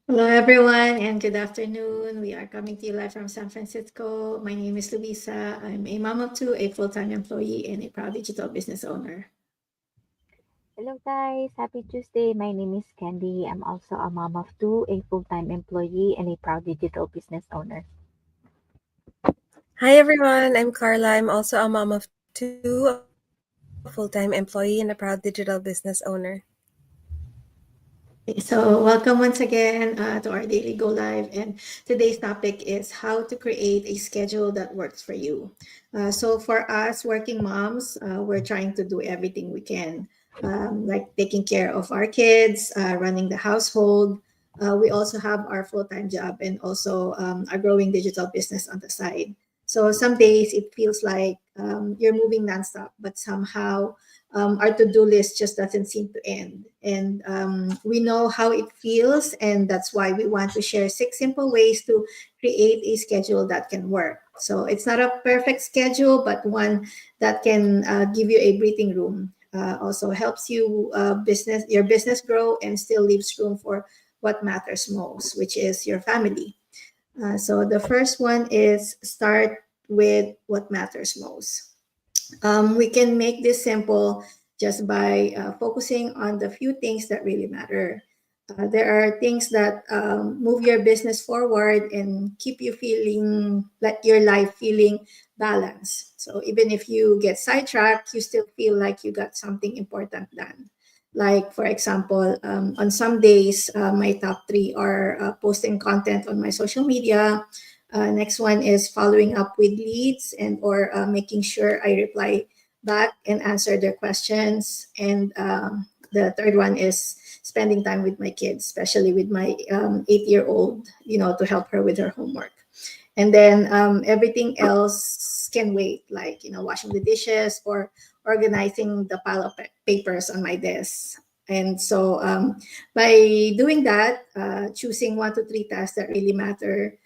Hello, everyone, and good afternoon. We are coming to you live from San Francisco. My name is Luisa. I'm a mom of two, a full time employee, and a proud digital business owner. Hello guys, happy Tuesday. My name is Candy. I'm also a mom of two, a full-time employee, and a proud digital business owner. Hi everyone, I'm Carla. I'm also a mom of two, a full-time employee, and a proud digital business owner. Okay, so, welcome once again to our daily go live. And today's topic is how to create a schedule that works for you. So, for us working moms, we're trying to do everything we can, like taking care of our kids, running the household. We also have our full time job and also a growing digital business on the side. So, some days it feels like you're moving nonstop, but somehow our to-do list just doesn't seem to end. And we know how it feels, and that's why we want to share 6 simple ways to create a schedule that can work. So it's not a perfect schedule, but one that can give you a breathing room. Also helps you your business grow and still leaves room for what matters most, which is your family. So the first one is start with what matters most. We can make this simple just by focusing on the few things that really matter. There are things that move your business forward and keep you feeling like your life feeling balanced. So even if you get sidetracked, you still feel like you got something important done. Like, for example, on some days, my top 3 are posting content on my social media. Next one is following up with leads and or making sure I reply back and answer their questions. And the third one is spending time with my kids, especially with my 8-year-old, to help her with her homework. And then everything else can wait, like washing the dishes or organizing the pile of papers on my desk. And so by doing that, choosing 1 to 3 tasks that really matter,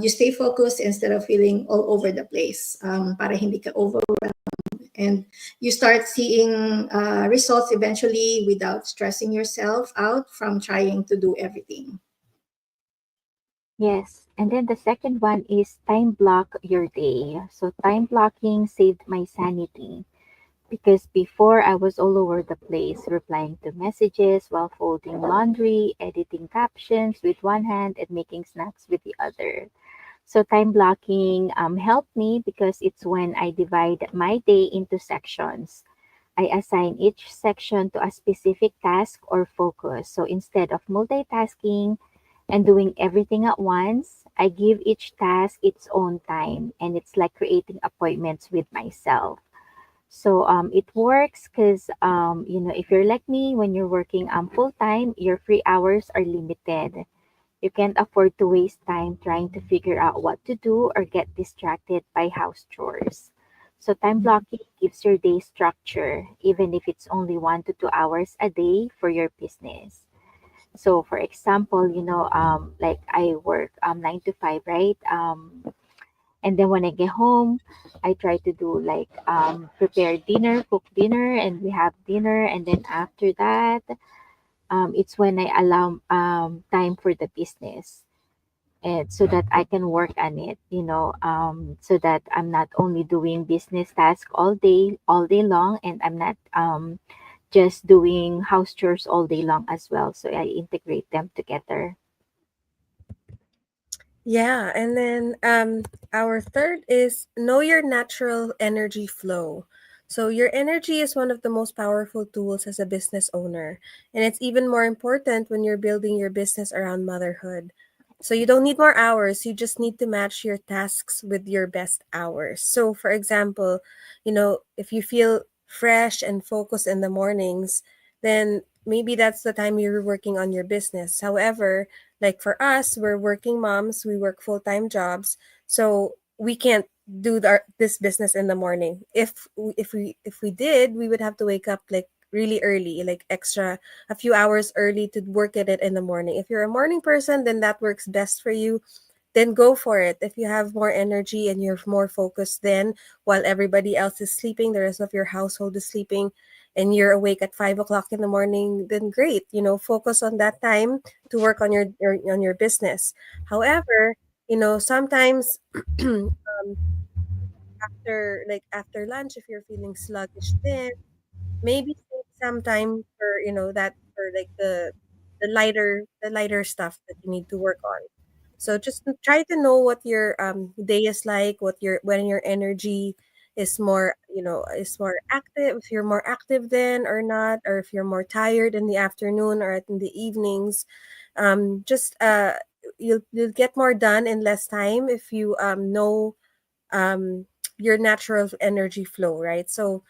you stay focused instead of feeling all over the place, para hindi ka overwhelmed, and you start seeing results eventually without stressing yourself out from trying to do everything. Yes, and then the second one is time block your day. So time blocking saved my sanity because before I was all over the place, replying to messages while folding laundry, editing captions with one hand, and making snacks with the other. So time blocking helped me because it's when I divide my day into sections. I assign each section to a specific task or focus. So instead of multitasking and doing everything at once, I give each task its own time, and it's like creating appointments with myself. So it works because if you're like me, when you're working full time, your free hours are limited. You can't afford to waste time trying to figure out what to do or get distracted by house chores. So time blocking gives your day structure, even if it's only 1 to 2 hours a day for your business. So for example, like I work 9 to 5, right? And then when I get home, I try to do like prepare dinner, cook dinner, and we have dinner. And then after that, it's when I allow time for the business, and so that I can work on it, so that I'm not only doing business tasks all day long, and I'm not just doing house chores all day long as well. So I integrate them together. Yeah, and then our third is know your natural energy flow. So your energy is one of the most powerful tools as a business owner, and it's even more important when you're building your business around motherhood. So you don't need more hours, you just need to match your tasks with your best hours. So for example, if you feel fresh and focused in the mornings, then maybe that's the time you're working on your business. However, like for us, we're working moms, we work full-time jobs, so we can't do this business in the morning. If we did, we would have to wake up like really early, like extra a few hours early to work at it in the morning. If you're a morning person, then that works best for you. Then go for it. If you have more energy and you're more focused then while everybody else is sleeping, the rest of your household is sleeping, and you're awake at 5 o'clock in the morning, then great. Focus on that time to work on your business. However, sometimes after lunch, if you're feeling sluggish, then maybe save some time for that for like the lighter stuff that you need to work on. So just try to know what your day is like, when your energy is more active, if you're more active then or not, or if you're more tired in the afternoon or in the evenings. Just you'll get more done in less time if you know um your natural energy flow, right? So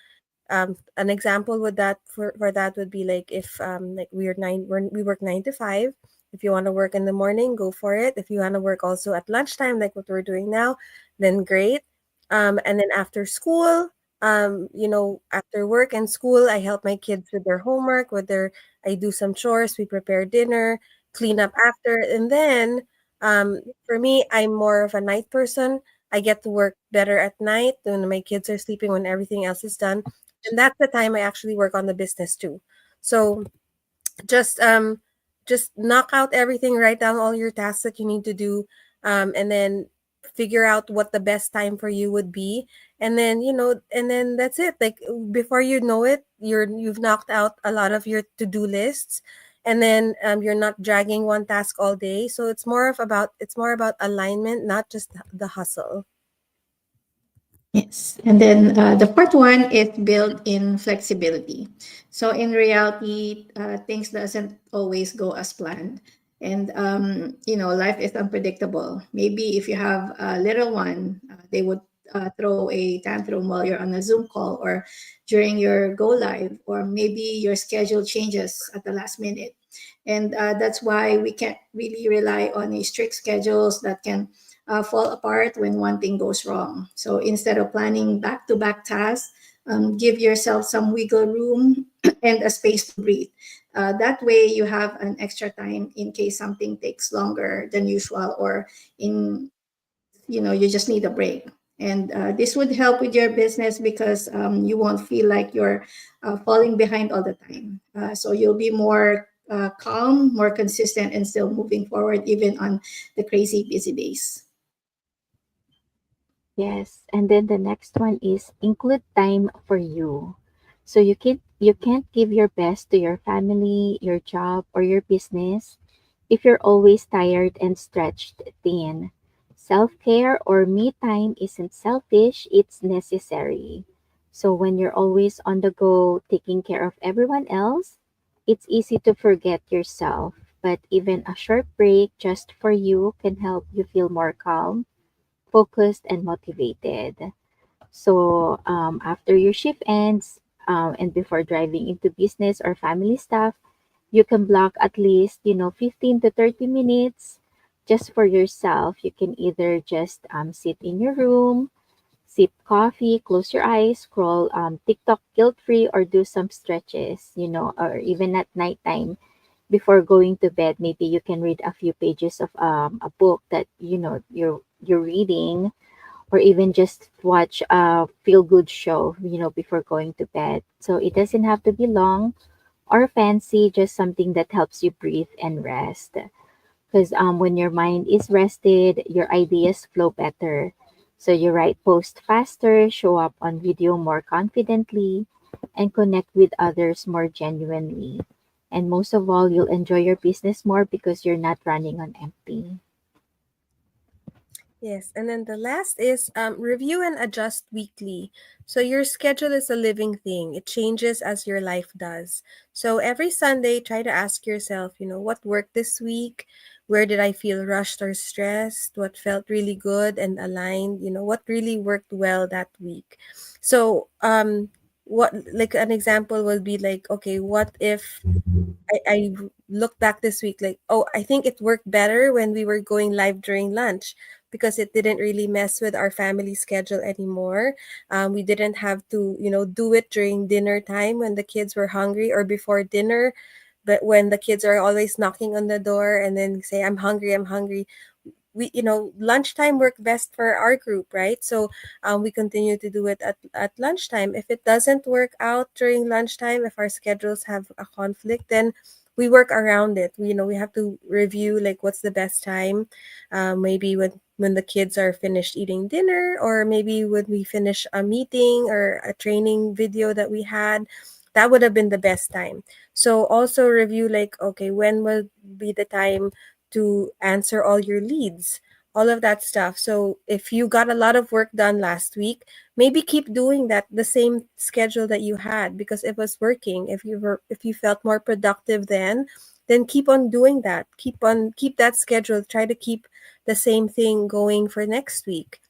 an example with that for that would be like if like we work 9 to 5. If you want to work in the morning, go for it. If you want to work also at lunchtime, like what we're doing now, then great. And then after school, after work and school, I help my kids with their homework, I do some chores, we prepare dinner, clean up after, and then for me, I'm more of a night person. I get to work better at night when my kids are sleeping, when everything else is done, and that's the time I actually work on the business too. So just knock out everything, write down all your tasks that you need to do, and then figure out what the best time for you would be, and then that's it. Like before you know it, you've knocked out a lot of your to-do lists, and then you're not dragging one task all day. So it's more about alignment, not just the hustle. Yes. And then the fourth one is build in flexibility. So in reality, things doesn't always go as planned. And, life is unpredictable. Maybe if you have a little one, they would throw a tantrum while you're on a Zoom call or during your go live, or maybe your schedule changes at the last minute. And that's why we can't really rely on a strict schedules that can fall apart when one thing goes wrong. So instead of planning back to back tasks, give yourself some wiggle room and a space to breathe. That way, you have an extra time in case something takes longer than usual, or you just need a break. And this would help with your business because you won't feel like you're falling behind all the time. So you'll be more calm, more consistent, and still moving forward even on the crazy busy days. Yes, and then the next one is include time for you. So you can't give your best to your family, your job, or your business if you're always tired and stretched thin. Self-care or me time isn't selfish, it's necessary. So when you're always on the go taking care of everyone else, it's easy to forget yourself. But even a short break just for you can help you feel more calm, focused, and motivated. So after your shift ends and before driving into business or family stuff, you can block at least 15 to 30 minutes just for yourself. You can either just sit in your room, sip coffee, close your eyes, scroll TikTok guilt free, or do some stretches, or even at nighttime before going to bed, maybe you can read a few pages of a book that you're reading, or even just watch a feel good show, before going to bed. So it doesn't have to be long or fancy, just something that helps you breathe and rest. Because when your mind is rested, your ideas flow better. So you write post faster, show up on video more confidently, and connect with others more genuinely. And most of all, you'll enjoy your business more because you're not running on empty. Yes, and then the last is review and adjust weekly. So your schedule is a living thing. It changes as your life does. So every Sunday, try to ask yourself, what worked this week? Where did I feel rushed or stressed? What felt really good and aligned? What really worked well that week? So what like an example would be like, okay, what if I look back this week like, oh, I think it worked better when we were going live during lunch because it didn't really mess with our family schedule anymore. We didn't have to, do it during dinner time when the kids were hungry, or before dinner, but when the kids are always knocking on the door and then say, I'm hungry, I'm hungry. we, lunchtime worked best for our group, right? So we continue to do it at lunchtime. If it doesn't work out during lunchtime, if our schedules have a conflict, then we work around it. We have to review like what's the best time. Maybe when the kids are finished eating dinner, or maybe when we finish a meeting or a training video that we had, that would have been the best time. So also review like, okay, when will be the time to answer all your leads, all of that stuff. So if you got a lot of work done last week, maybe keep doing that, the same schedule that you had, because it was working. If you felt more productive then keep on doing that. Keep that schedule. Try to keep the same thing going for next week.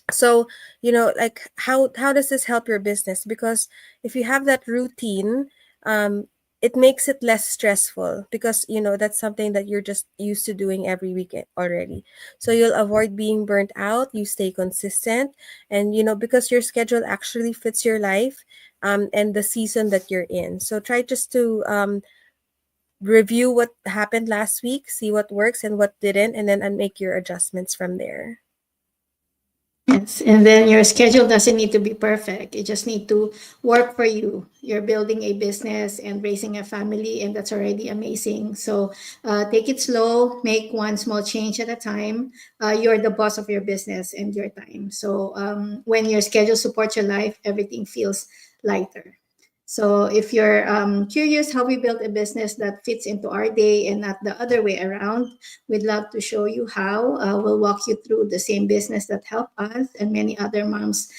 So, like, how does this help your business? Because if you have that routine, it makes it less stressful, because that's something that you're just used to doing every week already. So you'll avoid being burnt out. You stay consistent, and because your schedule actually fits your life, and the season that you're in. So try just to review what happened last week, see what works and what didn't, and then make your adjustments from there. Yes, and then your schedule doesn't need to be perfect. You just need to work for you. You're building a business and raising a family, and that's already amazing. So take it slow, make one small change at a time. You're the boss of your business and your time. So when your schedule supports your life, everything feels lighter. So if you're curious how we build a business that fits into our day and not the other way around, we'd love to show you how. We'll walk you through the same business that helped us and many other moms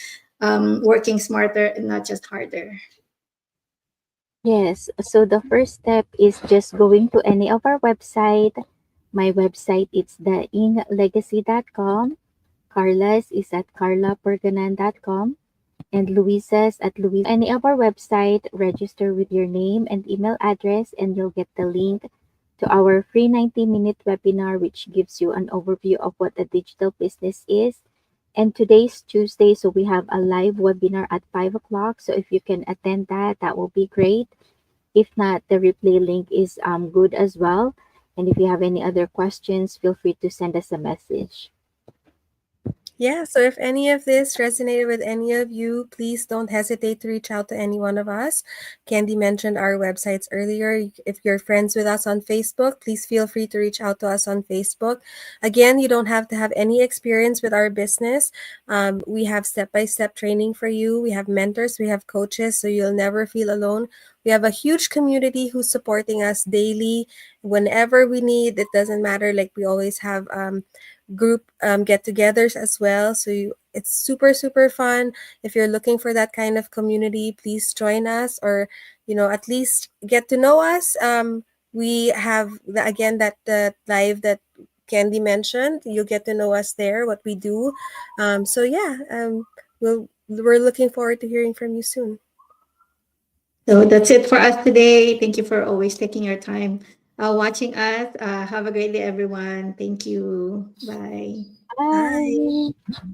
working smarter and not just harder. Yes, so the first step is just going to any of our website. My website is theinglegacy.com. Carla's is at carlaperganan.com. And Luisa's at Luisa. Any of our website, register with your name and email address, and you'll get the link to our free 90-minute webinar, which gives you an overview of what a digital business is. And today's Tuesday, so we have a live webinar at 5 o'clock. So if you can attend that, that will be great. If not, the replay link is good as well. And if you have any other questions, feel free to send us a message. Yeah, so if any of this resonated with any of you, please don't hesitate to reach out to any one of us. Candy mentioned our websites earlier. If you're friends with us on Facebook, please feel free to reach out to us on Facebook. Again, you don't have to have any experience with our business. We have step-by-step training for you. We have mentors, we have coaches, so you'll never feel alone. We have a huge community who's supporting us daily whenever we need. It doesn't matter. Like, we always have group get-togethers as well. So it's super, super fun. If you're looking for that kind of community, please join us, or at least get to know us. We have again that live that Candy mentioned. You'll get to know us there, what we do. So yeah, we're looking forward to hearing from you soon. So that's it for us today. Thank you for always taking your time watching us. Have a great day, everyone. Thank you. Bye. Bye. Bye.